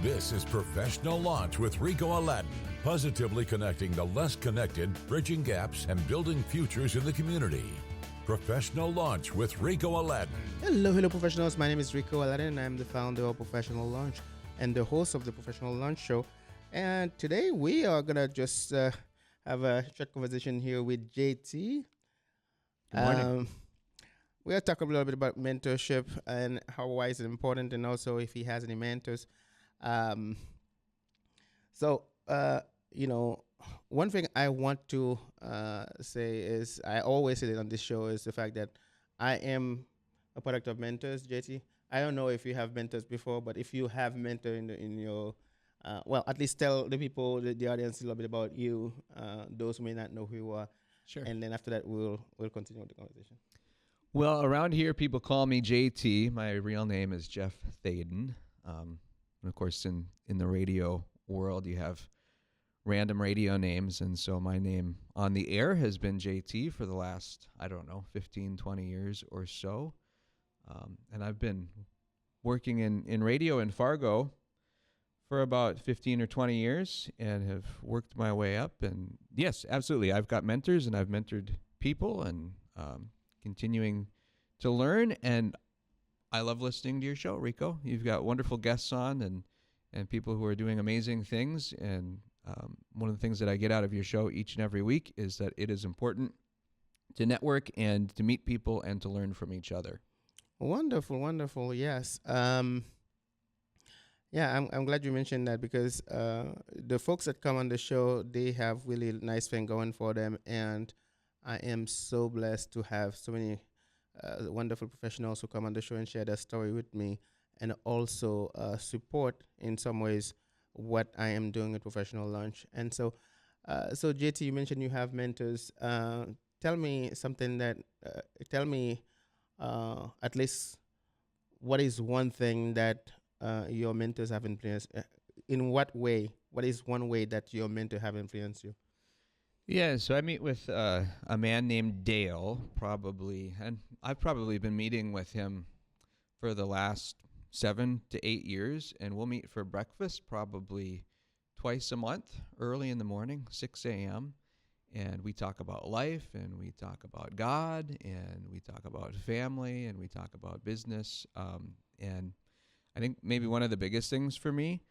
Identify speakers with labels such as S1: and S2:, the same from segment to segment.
S1: This is Professional Launch with Ricot Aladin, positively connecting the less connected, bridging gaps, and building futures in the community. Professional Launch with Ricot Aladin.
S2: Hello, professionals. My name is Ricot Aladin. I'm the founder of Professional Launch and the host of the Professional Launch Show. And today we are going to just have a short conversation here with JT.
S3: Good morning.
S2: We're going to talk a little bit about mentorship and why is it important, and also if he has any mentors. One thing I want to say is, I always say it on this show, is the fact that I am a product of mentors, JT. I don't know if you have mentors before, but if you have mentor in your, at least tell the people, the audience, a little bit about you, those who may not know who you are.
S3: Sure.
S2: And then after that, we'll continue with the conversation.
S3: Well, around here, people call me JT. My real name is Geoff Thaden. And of course, in the radio world, you have random radio names. And so my name on the air has been JT for the last, 15, 20 years or so. And I've been working in radio in Fargo for about 15 or 20 years and have worked my way up. And yes, absolutely. I've got mentors and I've mentored people and continuing to learn. And I love listening to your show, Ricot. You've got wonderful guests on and people who are doing amazing things. And one of the things that I get out of your show each and every week is that it is important to network and to meet people and to learn from each other.
S2: Wonderful. Yes. I'm glad you mentioned that, because the folks that come on the show, they have really nice thing going for them, and I am so blessed to have so many wonderful professionals who come on the show and share their story with me, and also support in some ways what I am doing at Professional Launch. And so JT, you mentioned you have mentors. Tell me something that, at least, what is one thing that your mentors have influenced? In what way? What is one way that your mentor have influenced you?
S3: Yeah, so I meet with a man named Dale, and I've probably been meeting with him for the last 7 to 8 years, and we'll meet for breakfast probably twice a month, early in the morning, 6 a.m., and we talk about life, and we talk about God, and we talk about family, and we talk about business, and I think maybe one of the biggest things for me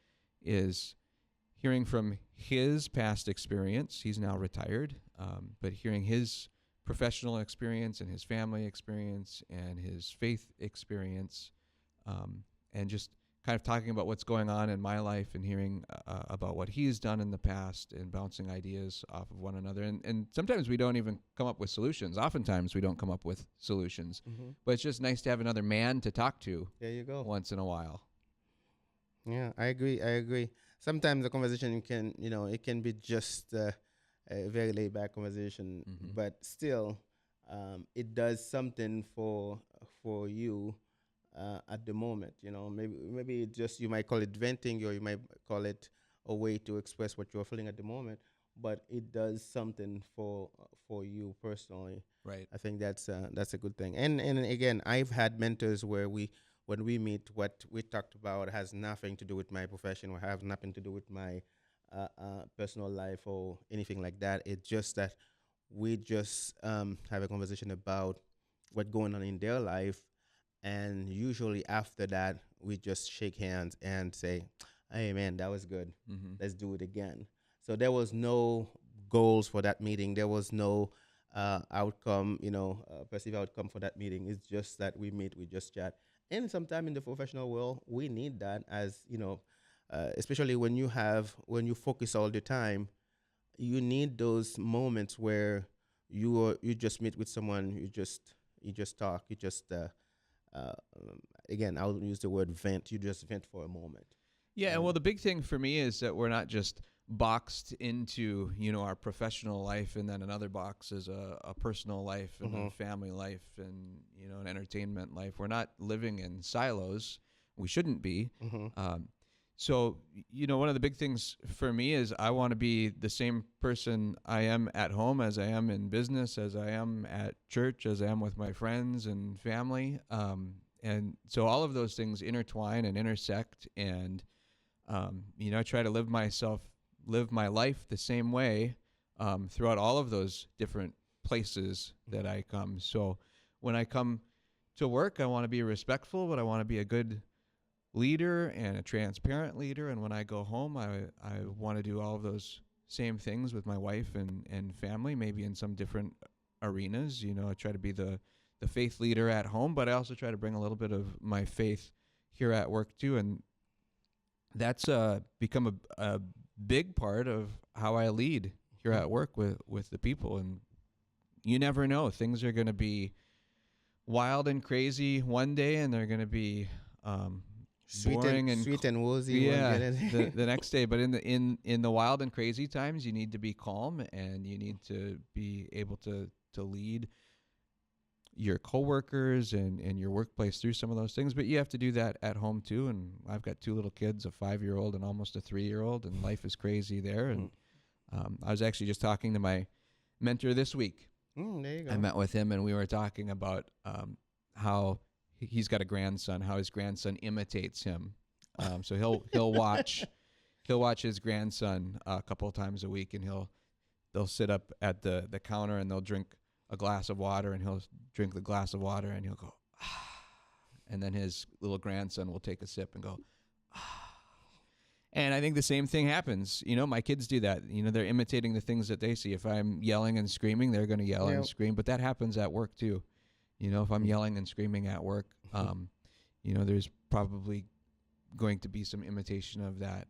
S3: is hearing from his past experience. He's now retired, but hearing his professional experience and his family experience and his faith experience, and just kind of talking about what's going on in my life and hearing about what he's done in the past and bouncing ideas off of one another. And sometimes we don't even come up with solutions. Oftentimes we don't come up with solutions, but it's just nice to have another man to talk to.
S2: There you go.
S3: Once in a while.
S2: Yeah, I agree. Sometimes the conversation it can be just a very laid back conversation, but still, it does something for you at the moment. Maybe just, you might call it venting, or you might call it a way to express what you're feeling at the moment, but it does something for you personally.
S3: Right.
S2: I think that's a good thing. And again, I've had mentors where when we meet, what we talked about has nothing to do with my profession or have nothing to do with my personal life or anything like that. It's just that we just have a conversation about what's going on in their life. And usually after that, we just shake hands and say, hey, man, that was good. Let's do it again. So there was no goals for that meeting. There was no outcome, perceived outcome for that meeting. It's just that we meet, we just chat. And sometimes in the professional world, we need that, as especially when you focus all the time. You need those moments where you just meet with someone, you just talk, again, I'll use the word vent. You just vent for a moment.
S3: Yeah, well, the big thing for me is that we're not just boxed into, our professional life, and then another box is a personal life and a family life and, an entertainment life. We're not living in silos. We shouldn't be. So, one of the big things for me is I want to be the same person I am at home as I am in business, as I am at church, as I am with my friends and family. And so all of those things intertwine and intersect, and I try to live my life the same way throughout all of those different places that I come. So when I come to work, I want to be respectful, but I want to be a good leader and a transparent leader. And when I go home, I want to do all of those same things with my wife and family, maybe in some different arenas. I try to be the faith leader at home, but I also try to bring a little bit of my faith here at work too. And that's become a big part of how I lead here at work with the people. And you never know, things are going to be wild and crazy one day, and they're going to be boring and
S2: sweet and woozy.
S3: Yeah, the next day. But in the wild and crazy times, you need to be calm, and you need to be able to lead your coworkers and your workplace through some of those things. But you have to do that at home too. And I've got 2 little kids, a 5-year-old and almost a 3-year-old, and life is crazy there. And I was actually just talking to my mentor this week.
S2: There you go.
S3: I met with him, and we were talking about how he's got a grandson, how his grandson imitates him. So he'll watch his grandson a couple of times a week, and they'll sit up at the counter, and they'll drink a glass of water, and he'll drink the glass of water, and he'll go, ah. And then his little grandson will take a sip and go, ah. And I think the same thing happens. My kids do that. They're imitating the things that they see. If I'm yelling and screaming, they're going to yell and scream. But that happens at work too. If I'm yelling and screaming at work, there's probably going to be some imitation of that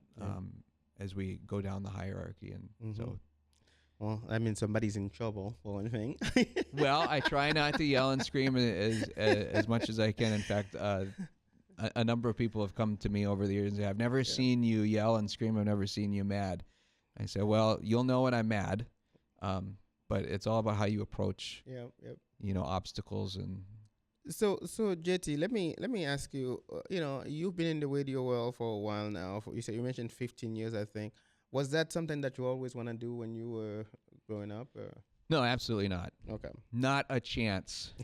S3: as we go down the hierarchy. And so.
S2: Well, I mean, somebody's in trouble for one thing.
S3: Well, I try not to yell and scream as much as I can. In fact, a number of people have come to me over the years and say, I've never seen you yell and scream. I've never seen you mad. I say, well, you'll know when I'm mad. But it's all about how you approach, obstacles. And
S2: so JT, let me ask you, you've been in the radio world for a while now. You mentioned 15 years, I think. Was that something that you always want to do when you were growing up?
S3: No, absolutely not.
S2: Okay.
S3: Not a chance.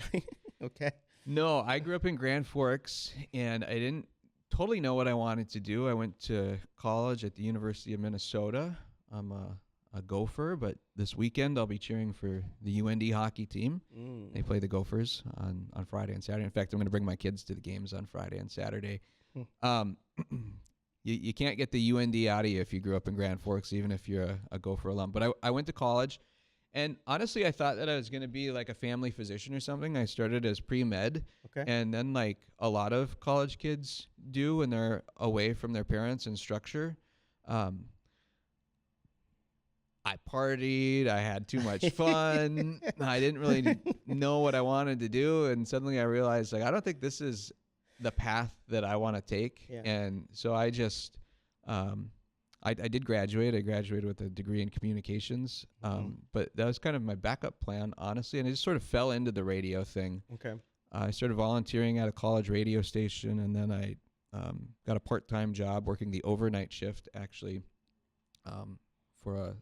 S2: Okay.
S3: No, I grew up in Grand Forks, and I didn't totally know what I wanted to do. I went to college at the University of Minnesota. I'm a Gopher, but this weekend I'll be cheering for the UND hockey team. They play the Gophers on Friday and Saturday. In fact, I'm going to bring my kids to the games on Friday and Saturday. You can't get the UND out of you if you grew up in Grand Forks, even if you're a Gopher alum. But I went to college, and honestly, I thought that I was going to be like a family physician or something. I started as pre-med, and then like a lot of college kids do when they're away from their parents and structure, I partied. I had too much fun. I didn't really know what I wanted to do, and suddenly I realized, like, I don't think this is the path that I want to take. And so I just I did graduate. I graduated with a degree in communications, but that was kind of my backup plan, honestly, and I just sort of fell into the radio thing. I started volunteering at a college radio station, and then I got a part-time job working the overnight shift, actually, for a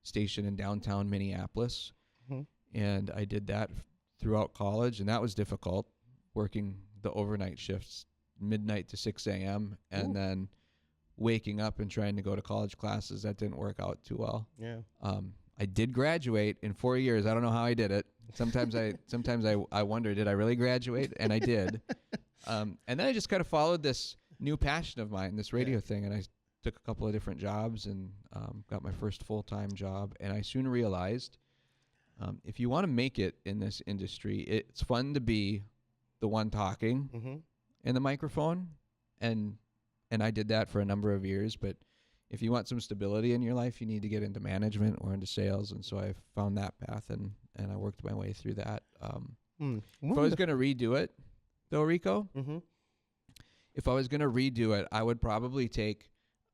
S3: station in downtown Minneapolis. And I did that throughout college, and that was difficult, working the overnight shifts, midnight to 6 a.m., and then waking up and trying to go to college classes. That didn't work out too well. I did graduate in 4 years. I don't know how I did it. Sometimes I wonder, did I really graduate? And I did. And then I just kind of followed this new passion of mine, this radio thing, and I took a couple of different jobs and got my first full-time job. And I soon realized if you want to make it in this industry, it's fun to be the one talking in the microphone, and I did that for a number of years. But if you want some stability in your life, you need to get into management or into sales, and so I found that path, and I worked my way through that. If I was going to redo it, though, Rico, if I was going to redo it, I would probably take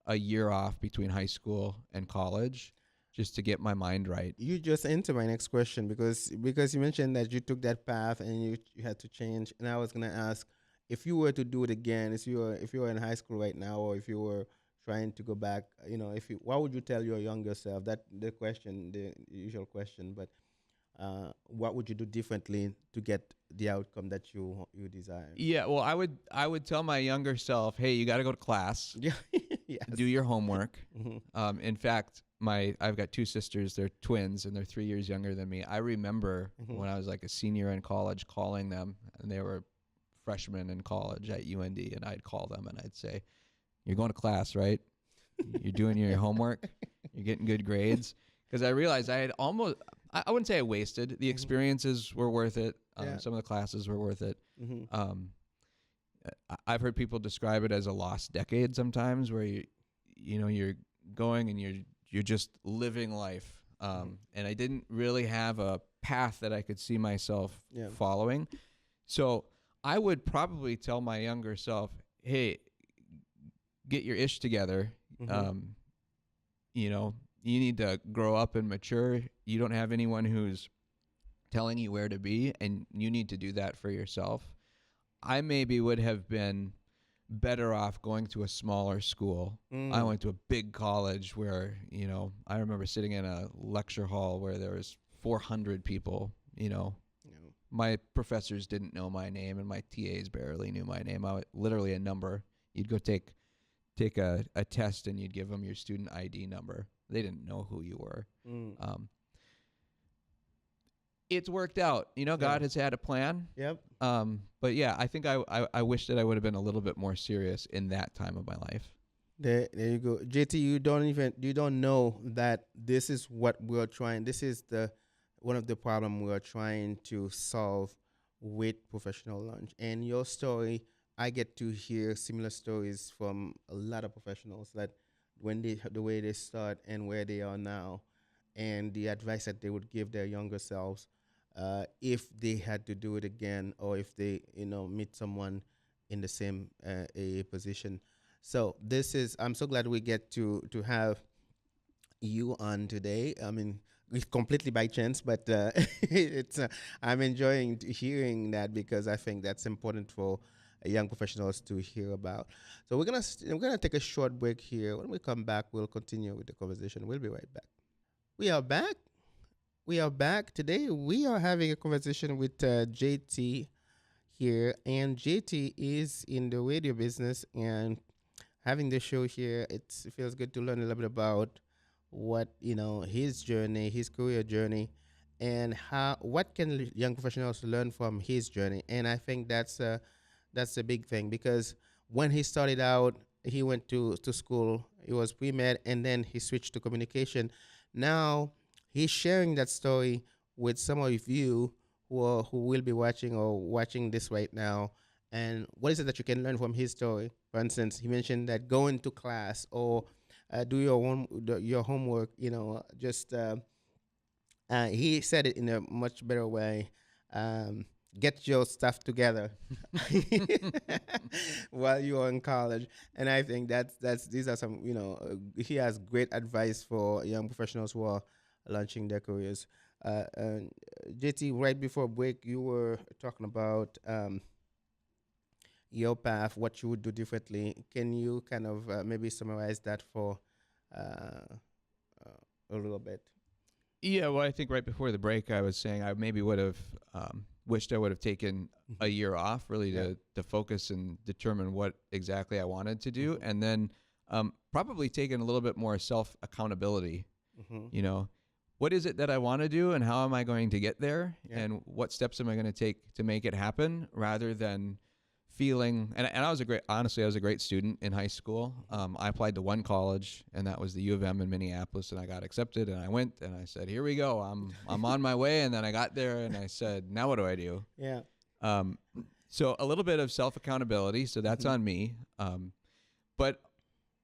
S3: a year off between high school and college, just to get my mind right.
S2: You just answered my next question, because you mentioned that you took that path and you had to change, and I was gonna ask, if you were to do it again, if you were in high school right now, or if you were trying to go back, what would you tell your younger self? That the usual question, but what would you do differently to get the outcome that you desire?
S3: Yeah, well, I would tell my younger self, hey, you got to go to class.
S2: Yes.
S3: do your homework.
S2: Mm-hmm.
S3: In fact, I've got two sisters. They're twins, and they're 3 years younger than me. I remember
S2: Mm-hmm.
S3: when I was like a senior in college calling them, and they were freshmen in college at UND, and I'd call them and I'd say, "You're going to class, right? You're doing your homework. You're getting good grades." Because I realized I had I wouldn't say I wasted. The experiences were worth it.
S2: Yeah.
S3: Some of the classes were worth it.
S2: Mm-hmm.
S3: I've heard people describe it as a lost decade sometimes, where you're going and you're just living life. And I didn't really have a path that I could see myself following. So I would probably tell my younger self, "Hey, get your ish together. You need to grow up and mature. You don't have anyone who's telling you where to be, and you need to do that for yourself." I maybe would have been better off going to a smaller school. I went to a big college where, I remember sitting in a lecture hall where there was 400 people, My professors didn't know my name, and my TAs barely knew my name. I was literally a number. You'd go take a test, and you'd give them your student ID number. They didn't know who you were. It's worked out. God has had a plan.
S2: Yep.
S3: But yeah, I think I wish that I would have been a little bit more serious in that time of my life.
S2: There you go. JT, you don't know that this is what we're trying. This is one of the problem we're trying to solve with professional lunch. And your story, I get to hear similar stories from a lot of professionals that the way they start and where they are now, and the advice that they would give their younger selves, if they had to do it again, or if they meet someone in the same a position. So I'm so glad we get to have you on today. I mean, it's completely by chance, but it's I'm enjoying hearing that, because I think that's important for young professionals to hear about. So we're gonna take a short break here. When we come back, we'll continue with the conversation. We'll be right back. We are back. We are back. Today we are having a conversation with JT here, and JT is in the radio business, and having the show here, it feels good to learn a little bit about what his journey, his career journey, and what can young professionals learn from his journey. And I think that's a big thing, because when he started out, he went to school. He was pre-med, and then he switched to communication. Now he's sharing that story with some of you who will be watching this right now. And what is it that you can learn from his story? For instance, he mentioned that going to class, or do your homework. He said it in a much better way. Get your stuff together while you are in college. And I think these are some, he has great advice for young professionals who are launching their careers. JT, right before break, you were talking about your path, what you would do differently. Can you kind of maybe summarize that for a little bit?
S3: Yeah, well, I think right before the break, I was saying I maybe would have wished I would have taken a year off, really to focus and determine what exactly I wanted to do, and then probably taken a little bit more self-accountability. What is it that I want to do, and how am I going to get there, and what steps am I going to take to make it happen, rather than feeling, and I was a great student in high school. I applied to one college, and that was the U of M in Minneapolis, and I got accepted, and I went, and I said, here we go, I'm on my way. And then I got there, and I said, now what do I do? So a little bit of self-accountability, so that's on me. But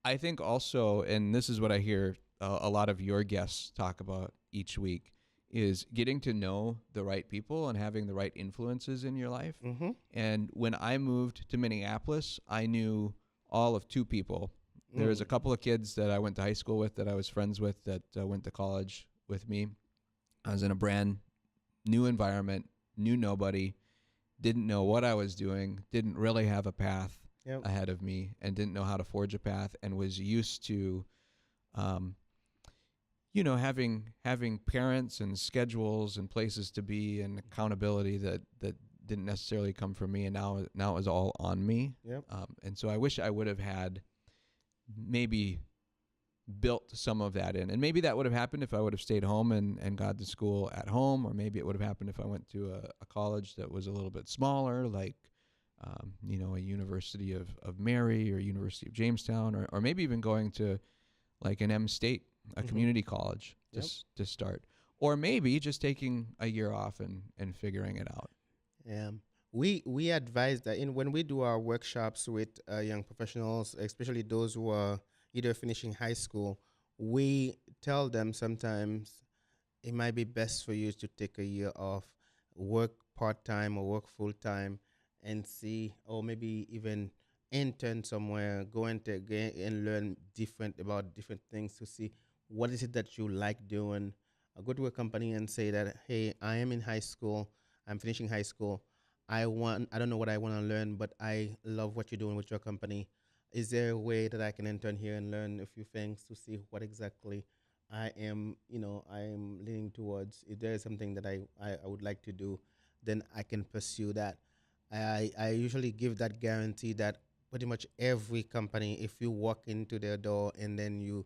S3: I think also, and this is what I hear a lot of your guests talk about each week, is getting to know the right people and having the right influences in your life. And when I moved to Minneapolis, I knew all of two people. There was a couple of kids that I went to high school with, that I was friends with, that went to college with me. I was in a brand new environment, knew nobody, didn't know what I was doing, didn't really have a path ahead of me, and didn't know how to forge a path, and was used to having parents and schedules and places to be and accountability that didn't necessarily come from me, and now it was all on me. And so I wish I would have had maybe built some of that in. And maybe that would have happened if I would have stayed home and got to school at home, or maybe it would have happened if I went to a college that was a little bit smaller, like, a University of Mary or University of Jamestown, or maybe even going to like an M-State, a community college to start. Or maybe just taking a year off and figuring it out.
S2: Yeah. We advise that when we do our workshops with young professionals, especially those who are either finishing high school, we tell them sometimes it might be best for you to take a year off, work part-time or work full-time, and see, or maybe even intern somewhere, go and learn about different things to see what is it that you like doing. Go to a company and say that, hey, I am in high school, I'm finishing high school, I don't know what I want to learn, but I love what you're doing with your company. Is there a way that I can intern here and learn a few things to see what exactly I am leaning towards? If there is something that I would like to do, then I can pursue that. I usually give that guarantee that pretty much every company, if you walk into their door and then you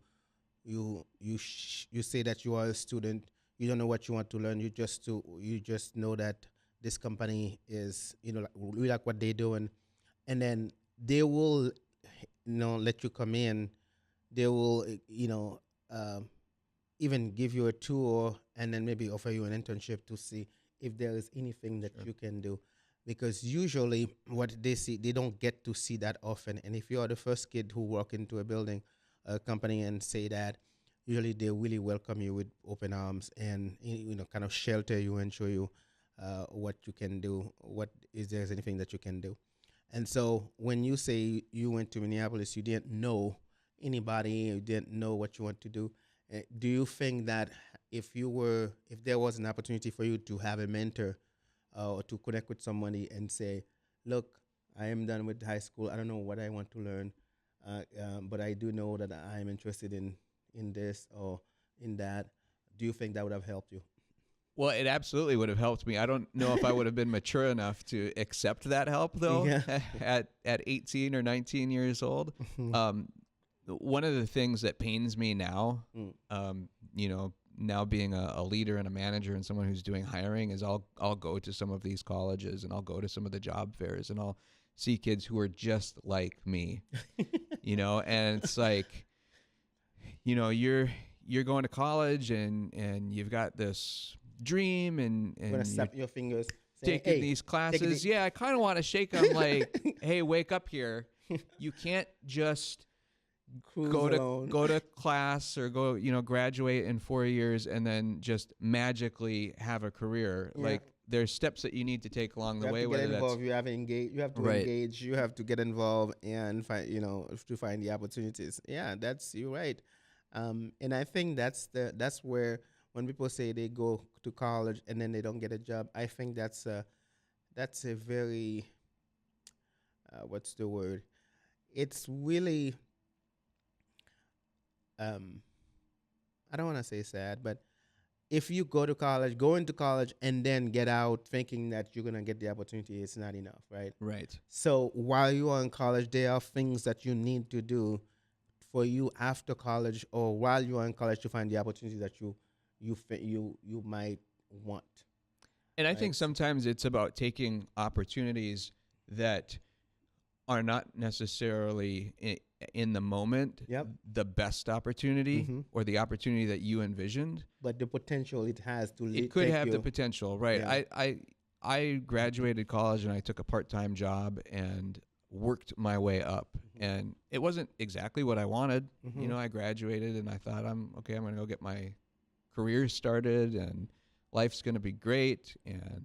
S2: say that you are a student, you don't know what you want to learn, you just know that this company is, we like what they're doing, and then they will, let you come in. They will, even give you a tour and then maybe offer you an internship to see if there is anything that you can do. Because usually what they see, they don't get to see that often. And if you are the first kid who walk into a company and say that, usually they really welcome you with open arms and, kind of shelter you and show you what you can do, there's anything that you can do. And so when you say you went to Minneapolis, you didn't know anybody, you didn't know what you want to do. Do you think that if there was an opportunity for you to have a mentor or to connect with somebody and say, look, I am done with high school, I don't know what I want to learn, but I do know that I'm interested in this or in that, do you think that would have helped you?
S3: Well, it absolutely would have helped me. I don't know if I would have been mature enough to accept that help, though, at 18 or 19 years old. One of the things that pains me now, now being a leader and a manager and someone who's doing hiring, is I'll go to some of these colleges and I'll go to some of the job fairs and I'll see kids who are just like me, and it's like, you're going to college and you've got this dream and
S2: you're gonna snap your fingers,
S3: taking these classes. Yeah, I kind of want to shake them like, hey, wake up here. You can't just go to class or graduate in 4 years and then just magically have a career. Yeah. Like, there's steps that you need to take along the way.
S2: You have to get involved. You have to engage. You have to get involved and find the opportunities. Yeah, you're right. And I think that's where, when people say they go to college and then they don't get a job, I think that's a very, what's the word? It's really, I don't want to say sad, but if you go into college and then get out thinking that you're going to get the opportunity, it's not enough, right?
S3: Right.
S2: So while you are in college, there are things that you need to do for you after college or while you are in college to find the opportunity that you might want.
S3: And I think sometimes it's about taking opportunities that are not necessarily in the moment the best opportunity or the opportunity that you envisioned,
S2: but the potential it has to
S3: it could have the potential, right? Yeah. I graduated college and I took a part-time job and worked my way up, and it wasn't exactly what I wanted. I graduated and I thought, I'm going to go get my career started and life's going to be great and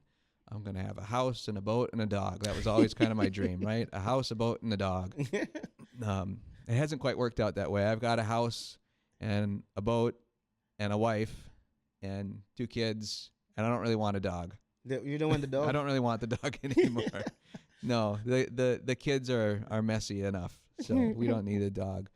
S3: I'm going to have a house and a boat and a dog. That was always kind of my dream, right? A house, a boat, and a dog. It hasn't quite worked out that way. I've got a house and a boat and a wife and 2 kids, and I don't really want a dog.
S2: You don't want the dog?
S3: I don't really want the dog anymore. No, the kids are messy enough, so we don't need a dog.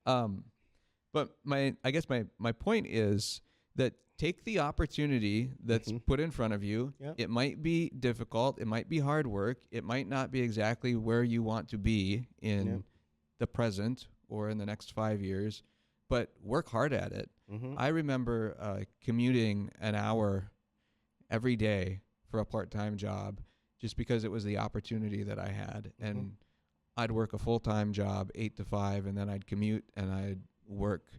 S3: But I guess my point is that take the opportunity that's put in front of you. Yep. It might be difficult. It might be hard work. It might not be exactly where you want to be in the present or in the next 5 years, but work hard at it.
S2: Mm-hmm.
S3: I remember commuting an hour every day for a part-time job just because it was the opportunity that I had.
S2: Mm-hmm.
S3: And I'd work a full-time job 8 to 5, and then I'd commute and I'd work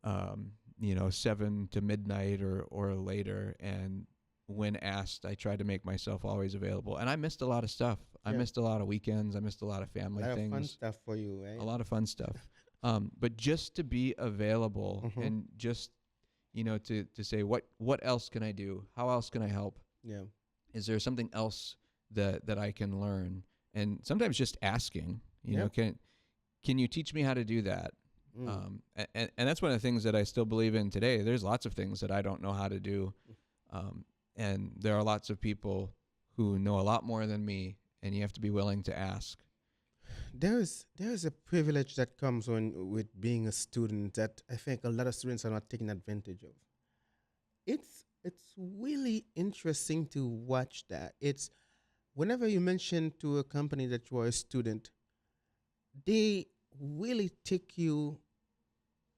S3: 7 to midnight or later. And when asked, I tried to make myself always available. And I missed a lot of stuff. I missed a lot of weekends. I missed a lot of family
S2: A lot
S3: things.
S2: of fun stuff for you, right?
S3: A lot of fun stuff. But just to be available
S2: Mm-hmm.
S3: and just, to say, what else can I do? How else can I help?
S2: Yeah.
S3: Is there something else that I can learn? And sometimes just asking, can you teach me how to do that?
S2: Mm.
S3: And that's one of the things that I still believe in today. There's lots of things that I don't know how to do. And there are lots of people who know a lot more than me, and you have to be willing to ask.
S2: There's a privilege that comes with being a student that I think a lot of students are not taking advantage of. It's really interesting to watch that. It's whenever you mention to a company that you are a student, they really take you,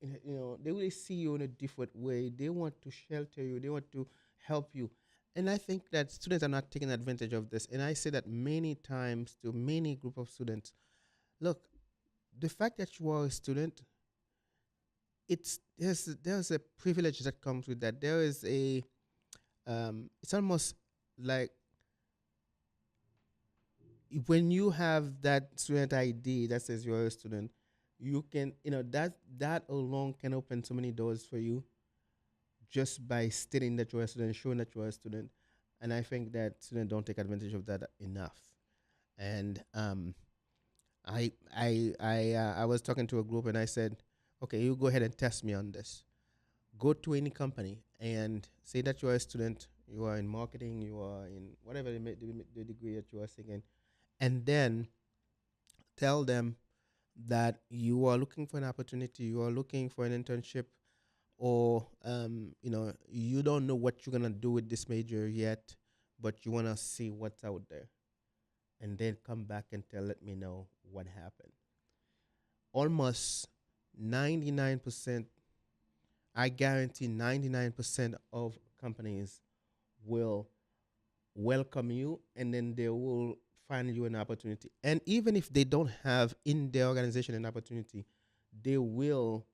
S2: they really see you in a different way. They want to shelter you. They want to help you. And I think that students are not taking advantage of this. And I say that many times to many group of students. Look, the fact that you are a student, there's a privilege that comes with that. There is it's almost like when you have that student ID that says you're a student, you can, that alone can open so many doors for you just by stating that you're a student, showing that you're a student. And I think that students don't take advantage of that enough. And I was talking to a group and I said, okay, you go ahead and test me on this. Go to any company and say that you are a student, you are in marketing, you are in whatever the degree that you are seeking, and then tell them that you are looking for an opportunity, you are looking for an internship, or you don't know what you're gonna do with this major yet, but you wanna see what's out there, and then come back and let me know what happened. Almost 99%, I guarantee 99% of companies will welcome you, and then they will find you an opportunity. And even if they don't have in their organization an opportunity, they will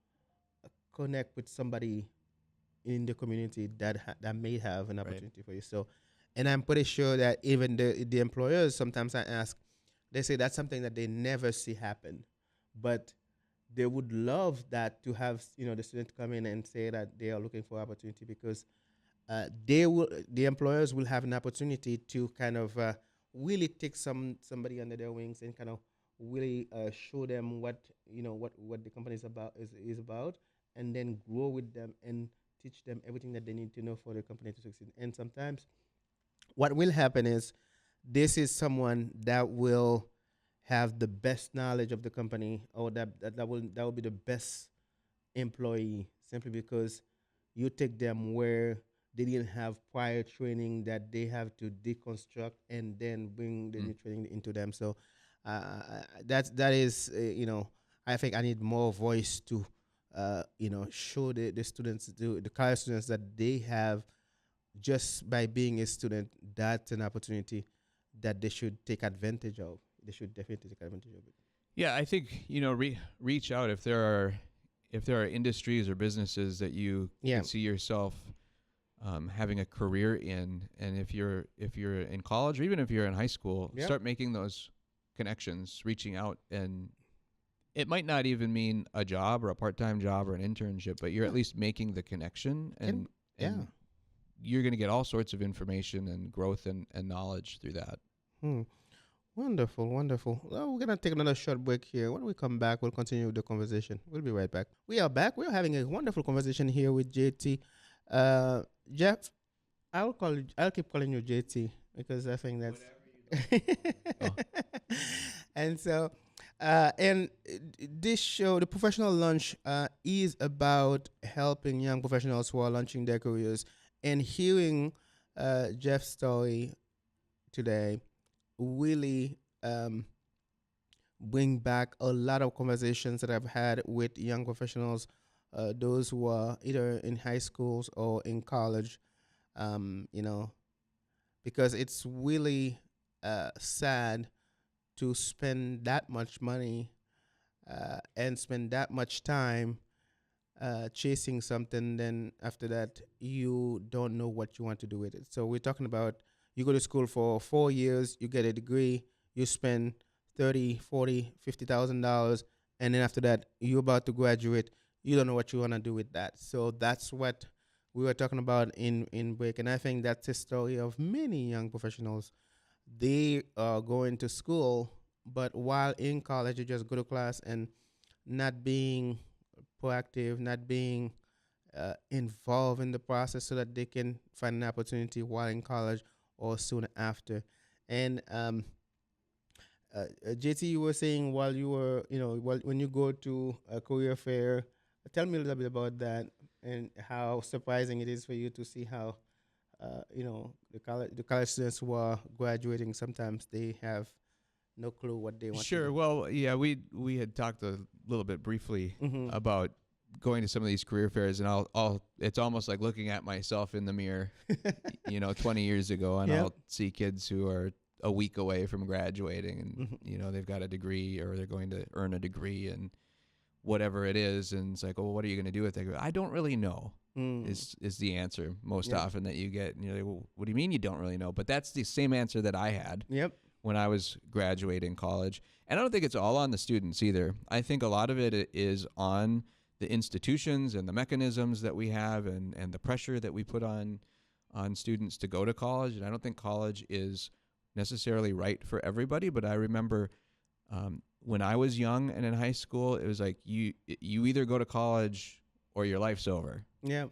S2: connect with somebody in the community that may have an opportunity for you. So, and I'm pretty sure that even the employers, sometimes I ask, they say that's something that they never see happen, but they would love that to have the student come in and say that they are looking for opportunity, because the employers will have an opportunity to kind of really take somebody under their wings and kind of really show them what the company is about, and then grow with them and teach them everything that they need to know for the company to succeed. And sometimes what will happen is this is someone that will have the best knowledge of the company, or that will be the best employee, simply because you take them where they didn't have prior training that they have to deconstruct and then bring the new training into them. So that is I think I need more voice to show the students, the college students, that they have, just by being a student, that's an opportunity that they should take advantage of. They should definitely take advantage of it.
S3: Yeah, I think reach out if there are industries or businesses that you can see yourself having a career in, and if you're in college or even if you're in high school, start making those connections, reaching out. And it might not even mean a job or a part-time job or an internship, but you're at least making the connection, and you're going to get all sorts of information and growth and knowledge through that.
S2: Wonderful, wonderful. Well, we're going to take another short break here. When we come back, we'll continue the conversation. We'll be right back. We are back. We're having a wonderful conversation here with JT. Geoff, I'll keep calling you JT because I think that's... And so, and this show, The Professional Launch, is about helping young professionals who are launching their careers. And hearing Geoff's story today really bring back a lot of conversations that I've had with young professionals, those who are either in high schools or in college. You know, because it's really sad to spend that much money and spend that much time chasing something, then after that you don't know what you want to do with it. So we're talking about, you go to school for 4 years, you get a degree, you spend 30, 40, $50,000, and then after that you're about to graduate, you don't know what you want to do with that. So that's what we were talking about in break, and I think that's the story of many young professionals. They are going to school, but while in college, you just go to class and not being proactive, not being involved in the process so that they can find an opportunity while in college or soon after. And JT, you were saying while you were, while, when you go to a career fair, tell me a little bit about that and how surprising it is for you to see how, the college students who are graduating, sometimes they have no clue what they want to
S3: Sure.
S2: do.
S3: Well, yeah, we had talked a little bit briefly
S2: Mm-hmm.
S3: about going to some of these career fairs, and I'll it's almost like looking at myself in the mirror, 20 years ago, and
S2: Yep.
S3: I'll see kids who are a week away from graduating, and
S2: Mm-hmm.
S3: they've got a degree or they're going to earn a degree and whatever it is, and it's like, oh, what are you going to do with it? I go, I don't really know.
S2: Mm.
S3: Is the answer most
S2: Yep.
S3: often that you get, and you're like, well, what do you mean you don't really know? But that's the same answer that I had
S2: Yep.
S3: when I was graduating college. And I don't think it's all on the students either. I think a lot of it is on the institutions and the mechanisms that we have, and the pressure that we put on students to go to college. And I don't think college is necessarily right for everybody, but I remember when I was young and in high school, it was like you either go to college or your life's over.
S2: Yep.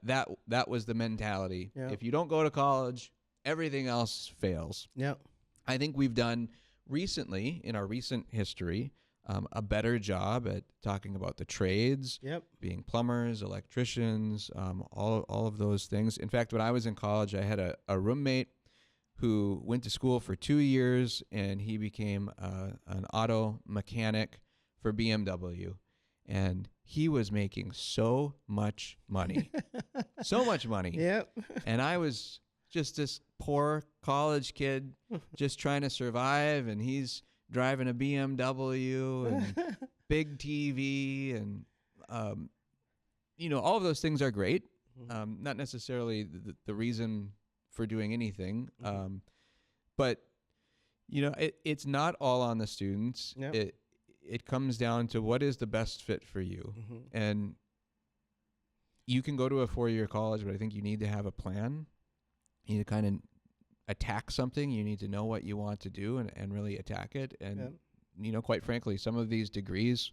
S3: That was the mentality.
S2: Yep.
S3: If you don't go to college, everything else fails.
S2: Yep.
S3: I think we've done recently, in our recent history, a better job at talking about the trades,
S2: Yep.
S3: being plumbers, electricians, all of those things. In fact, when I was in college, I had a roommate who went to school for 2 years, and he became an auto mechanic for BMW. And he was making so much money, so much money.
S2: Yep.
S3: And I was just this poor college kid just trying to survive, and he's driving a BMW and big TV, and all of those things are great. Not necessarily the reason for doing anything, but it's not all on the students.
S2: Yep.
S3: It comes down to what is the best fit for you, and you can go to a 4-year college, but I think you need to have a plan. You need to kind of attack something. You need to know what you want to do and really attack it. And, quite frankly, some of these degrees,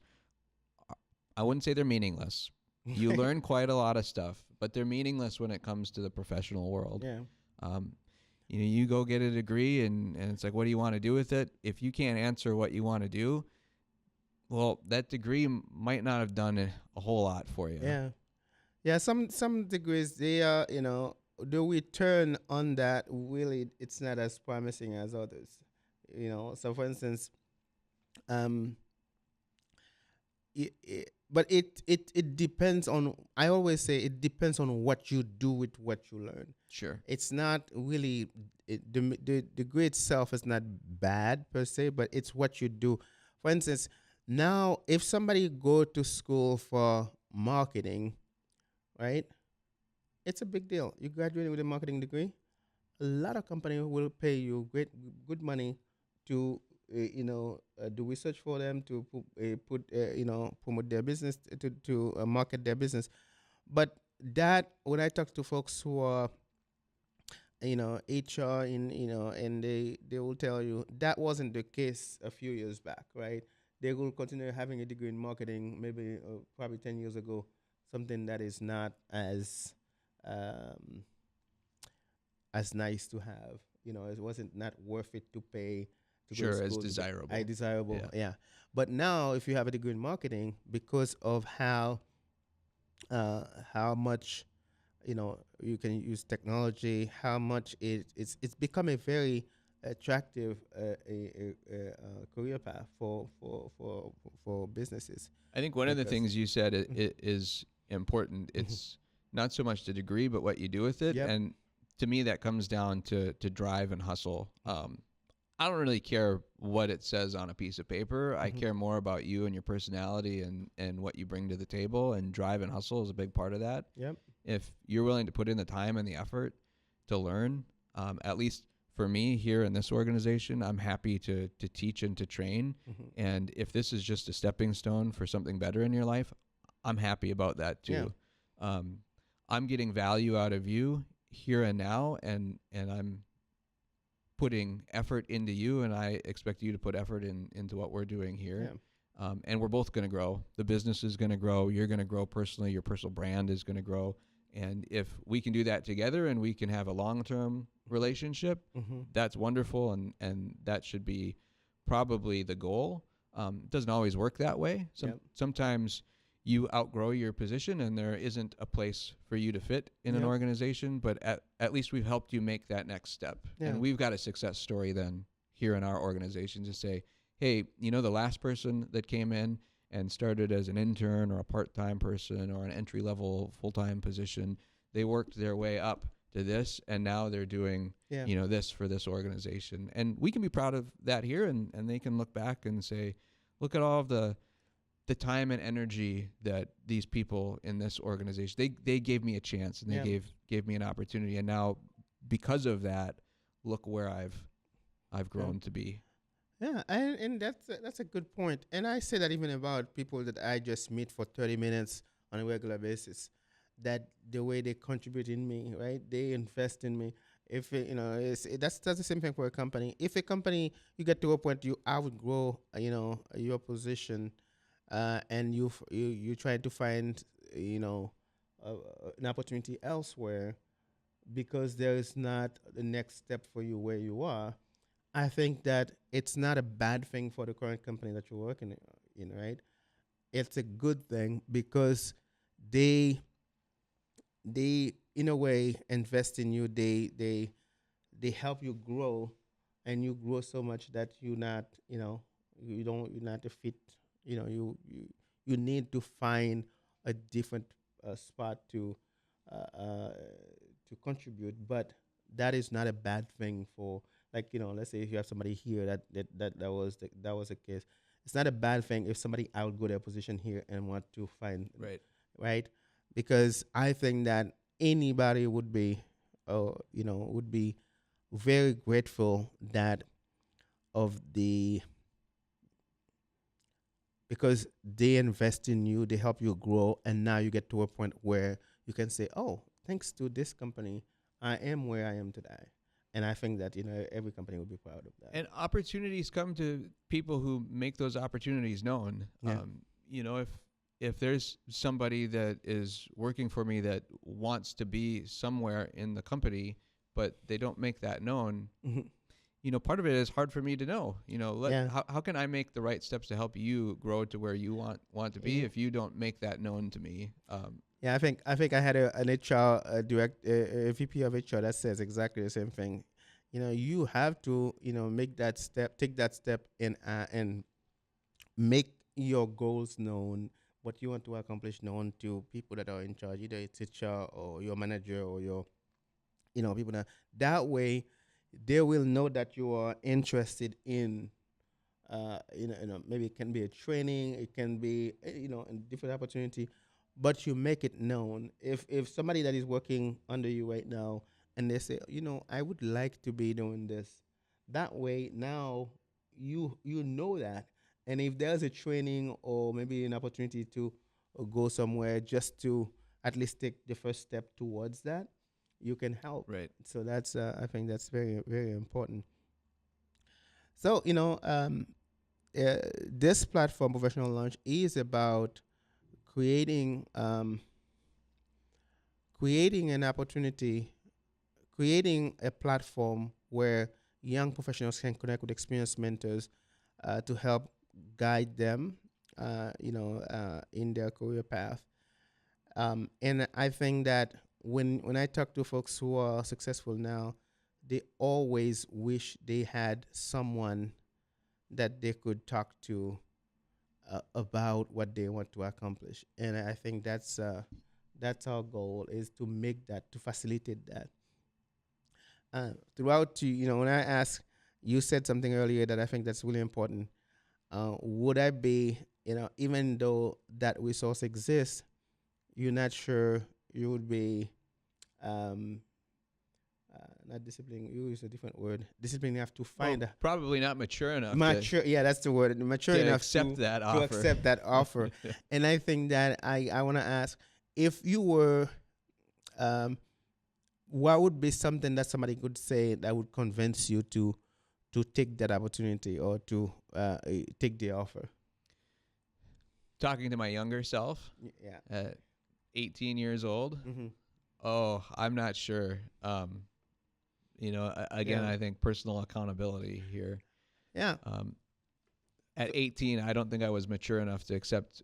S3: I wouldn't say they're meaningless. You learn quite a lot of stuff, but they're meaningless when it comes to the professional world.
S2: Yeah.
S3: You go get a degree, and it's like, what do you want to do with it? If you can't answer what you want to do, well, that degree might not have done a whole lot for you.
S2: Yeah. Yeah. Some degrees, they are, the return on that, really, it's not as promising as others. So for instance, but it depends on, I always say it depends on what you do with what you learn.
S3: Sure.
S2: It's not really, the degree itself is not bad per se, but it's what you do. For instance, now if somebody go to school for marketing, right? It's a big deal. You graduating with a marketing degree, a lot of companies will pay you good money to do research for them, to promote their business, to market their business. But that, when I talk to folks who are HR, and they will tell you that wasn't the case a few years back, right? They will continue having a degree in marketing, maybe probably 10 years ago, something that is not as nice to have. It wasn't not worth it to pay to go to
S3: Sure, as
S2: school.
S3: desirable.
S2: Desirable,
S3: Yeah.
S2: yeah. But now, if you have a degree in marketing, because of how much you can use technology, how much it's become a very attractive career path for businesses.
S3: I think one of the
S2: Because
S3: things you said is important. It's not so much the degree, but what you do with it.
S2: Yep.
S3: And to me, that comes down to drive and hustle. I don't really care what it says on a piece of paper. I care more about you and your personality and what you bring to the table. And drive and hustle is a big part of that.
S2: Yep.
S3: If you're willing to put in the time and the effort to learn, at least for me here in this organization, I'm happy to teach and to train. And if this is just a stepping stone for something better in your life, I'm happy about that too. I'm getting value out of you here and now, and I'm putting effort into you, and I expect you to put effort into what we're doing here. And we're both going to grow. The business is going to grow. You're going to grow personally. Your personal brand is going to grow. And if we can do that together and we can have a long-term relationship, that's wonderful, and that should be probably the goal. It doesn't always work that way. Sometimes you outgrow your position and there isn't a place for you to fit in an organization, but at least we've helped you make that next step. And we've got a success story then here in our organization to say, hey, the last person that came in and started as an intern or a part-time person or an entry-level full-time position, they worked their way up to this, and now they're doing this for this organization. And we can be proud of that here, and they can look back and say, look at all of the time and energy that these people in this organization, they gave me a chance, and they gave me an opportunity, and now because of that, look where I've grown to be.
S2: Yeah, and that's a good point. And I say that even about people that I just meet for 30 minutes on a regular basis, that the way they contribute in me, right? They invest in me. If that's the same thing for a company. If a company, you get to a point you outgrow, your position, and you try to find, an opportunity elsewhere because there is not the next step for you where you are. I think that it's not a bad thing for the current company that you're working in, right? It's a good thing because they in a way invest in you. They help you grow, and you grow so much that you're not you're not a fit. You need to find a different spot to contribute, but that is not a bad thing for. Like, let's say if you have somebody here that was the case. It's not a bad thing if somebody outgo their position here and want to find right, because I think that anybody would be very grateful because they invest in you, they help you grow, and now you get to a point where you can say, oh, thanks to this company, I am where I am today. And I think that every company would be proud of that.
S3: And opportunities come to people who make those opportunities known. If there's somebody that is working for me that wants to be somewhere in the company, but they don't make that known, part of it is hard for me to know. How can I make the right steps to help you grow to where you want to be if you don't make that known to me?
S2: I think I had an HR a VP of HR that says exactly the same thing. You have to take that step and make your goals known, what you want to accomplish known to people that are in charge, either it's HR or your manager or your people that way they will know that you are interested in maybe it can be a training, it can be a different opportunity. But you make it known. If somebody that is working under you right now and they say, I would like to be doing this, that way now you know that. And if there's a training or maybe an opportunity to go somewhere just to at least take the first step towards that, you can help.
S3: Right.
S2: So that's I think that's very, very important. So this platform, Professional Launch, is about creating an opportunity, creating a platform where young professionals can connect with experienced mentors to help guide them, in their career path. And I think that when I talk to folks who are successful now, they always wish they had someone that they could talk to about what they want to accomplish. And I think that's our goal, is to make that, to facilitate that. Throughout, when I ask, you said something earlier that I think that's really important. Would I be, even though that resource exists, you're not sure you would be, um, not discipline. You use a different word. Discipline. You have to find
S3: probably not mature enough.
S2: mature. Yeah, that's the word. Mature
S3: to
S2: enough
S3: accept that
S2: to
S3: offer.
S2: accept that offer. And I think that I want to ask, if you were, what would be something that somebody could say that would convince you to take that opportunity, or to take the offer?
S3: Talking to my younger self,
S2: Yeah.
S3: at 18 years old.
S2: Mm-hmm.
S3: Oh, I'm not sure. Again,
S2: Yeah.
S3: I think personal accountability here.
S2: Yeah.
S3: At 18, I don't think I was mature enough to accept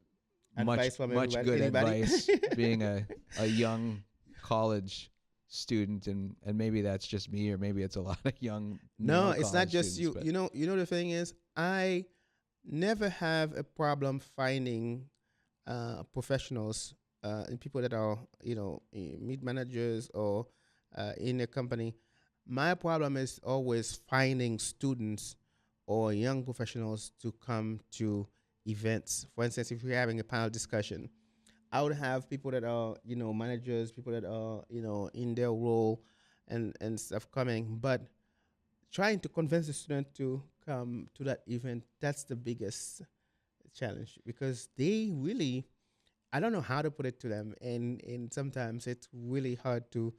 S2: Advice from
S3: much good
S2: anybody?
S3: advice being a young college student, and maybe that's just me, or maybe it's a lot of young.
S2: No, it's not
S3: college
S2: just you.
S3: students,
S2: The thing is, I never have a problem finding professionals and people that are, meet managers, or in a company. My problem is always finding students or young professionals to come to events. For instance, if we're having a panel discussion, I would have people that are, managers, people that are, in their role and stuff coming. But trying to convince the student to come to that event, that's the biggest challenge, because they really, I don't know how to put it to them. And sometimes it's really hard to,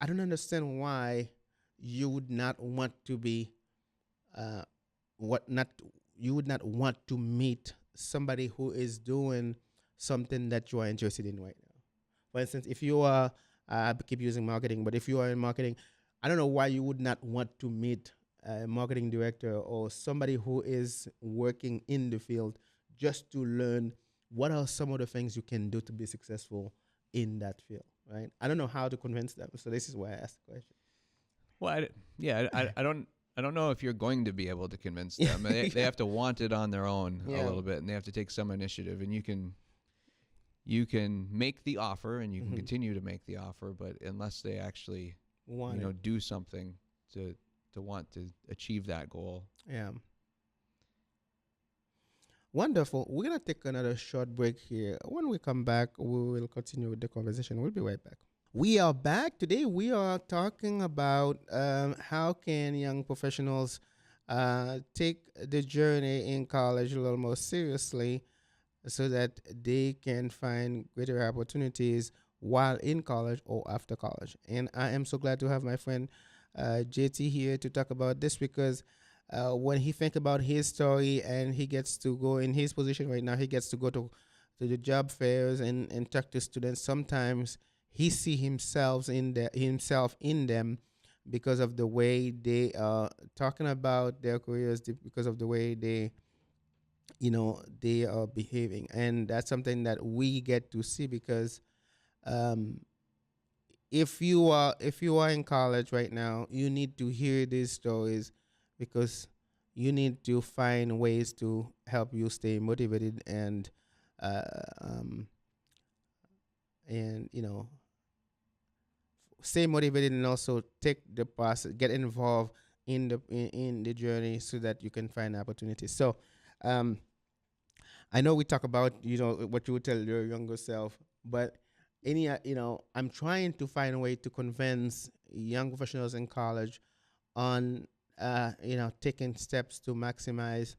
S2: I don't understand why you would not want to be, you would not want to meet somebody who is doing something that you are interested in right now. For instance, if you are, I keep using marketing, but if you are in marketing, I don't know why you would not want to meet a marketing director or somebody who is working in the field, just to learn what are some of the things you can do to be successful in that field, right? I don't know how to convince them. So this is why I asked the question.
S3: Well, I don't know if you're going to be able to convince them. They have to want it on their own a little bit, and they have to take some initiative. And you can make the offer, and you can continue to make the offer, but unless they actually do something to want to achieve that goal.
S2: Yeah. Wonderful. We're going to take another short break here. When we come back, we will continue with the conversation. We'll be right back. We are back. Today we are talking about how can young professionals take the journey in college a little more seriously, so that they can find greater opportunities while in college or after college. And I am so glad to have my friend JT here to talk about this, because when he think about his story, and he gets to go in his position right now, he gets to go to the job fairs and talk to students. Sometimes he see himself in them, because of the way they are talking about their careers, because of the way they are behaving. And that's something that we get to see, because if you are in college right now, you need to hear these stories, because you need to find ways to help you stay motivated and stay motivated, and also take the process, get involved in the journey, so that you can find opportunities. So I know we talk about what you would tell your younger self, but I'm trying to find a way to convince young professionals in college on taking steps to maximize,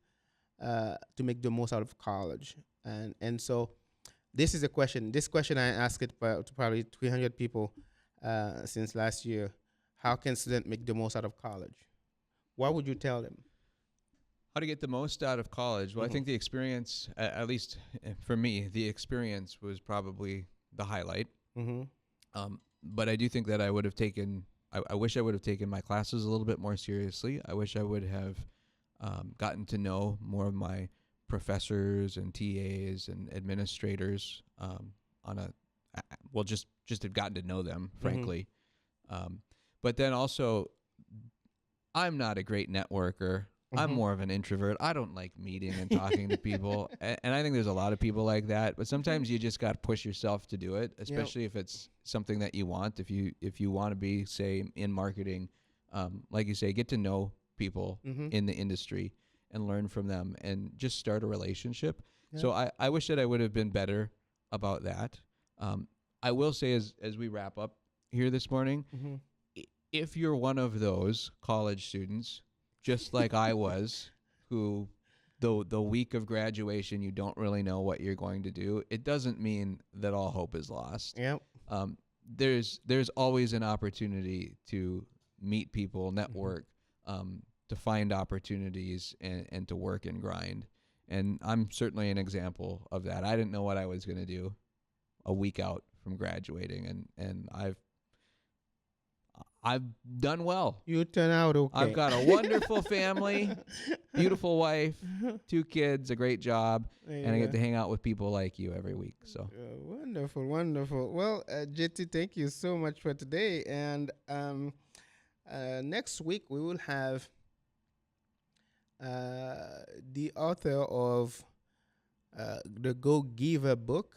S2: to make the most out of college. And so this is a question. This question I asked it to probably 300 people since last year. How can students make the most out of college? What would you tell them?
S3: How to get the most out of college? Well, I think the experience, at least for me, the experience was probably the highlight. But I do think that I would have taken, I wish I would have taken my classes a little bit more seriously. I wish I would have gotten to know more of my professors and TAs and administrators on a, well, just have gotten to know them, frankly. But then also, I'm not a great networker. I'm more of an introvert. I don't like meeting and talking to people. And I think there's a lot of people like that. But sometimes you just got to push yourself to do it, especially if it's something that you want. If you want to be, say, in marketing, like you say, get to know people in the industry and learn from them and just start a relationship. So I wish that I would have been better about that. I will say as we wrap up here this morning, if you're one of those college students, just like I was, who the week of graduation, you don't really know what you're going to do, it doesn't mean that all hope is lost.
S2: Yep.
S3: There's always an opportunity to meet people, network, to find opportunities and to work and grind. And I'm certainly an example of that. I didn't know what I was going to do a week out from graduating, and I've done well.
S2: You turn out okay.
S3: I've got a wonderful family, beautiful wife, 2 kids, a great job, and I get to hang out with people like you every week. So
S2: wonderful, wonderful. Well, JT, thank you so much for today. And next week we will have the author of the Go Giver book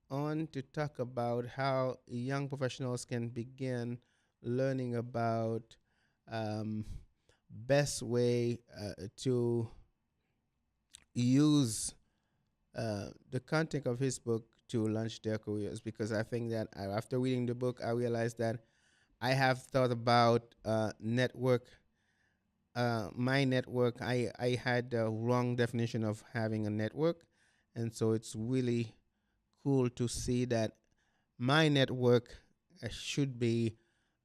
S2: on to talk about how young professionals can begin learning about best way to use the content of his book to launch their careers. Because I think that after reading the book, I realized that I have thought about my network. I had the wrong definition of having a network, and so it's really cool to see that my network should be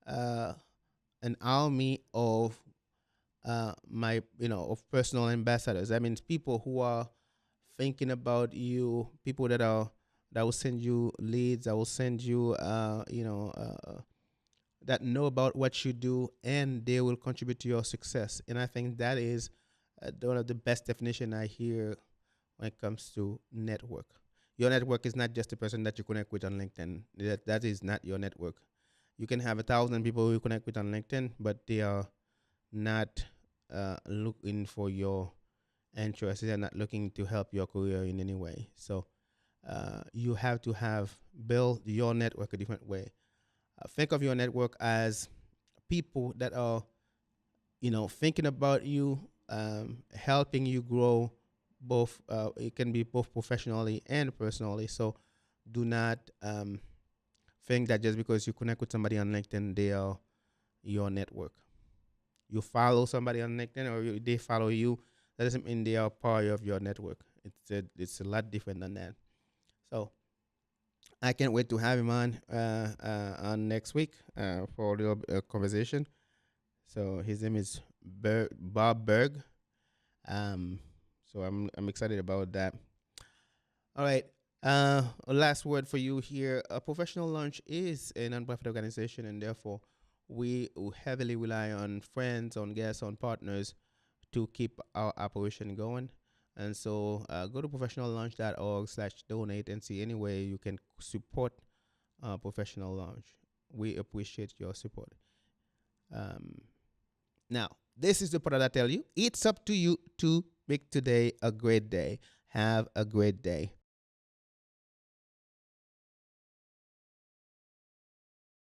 S2: an army of of personal ambassadors. That means people who are thinking about you, people that will send you leads, that will send you that know about what you do, and they will contribute to your success. And I think that is one of the best definition I hear when it comes to network. Your network is not just the person that you connect with on LinkedIn. That is not your network. You can have 1,000 people you connect with on LinkedIn, but they are not looking for your interests. They are not looking to help your career in any way. So you have to build your network a different way. Think of your network as people that are, thinking about you, helping you grow. Both it can be both professionally and personally. So do not think that just because you connect with somebody on LinkedIn, they are your network. You follow somebody on LinkedIn or they follow you, that doesn't mean they are part of your network. It's a lot different than that. So I can't wait to have him on next week for a little conversation. So his name is Bob Berg. So I'm excited about that. All right. Last word for you here. A professional launch is a nonprofit organization, and therefore we heavily rely on friends, on guests, on partners to keep our operation going. And so go to professionallaunch.org/donate and see any way you can support Professional Launch. We appreciate your support. Now, this is the part that I tell you, it's up to you to make today a great day. Have a great day.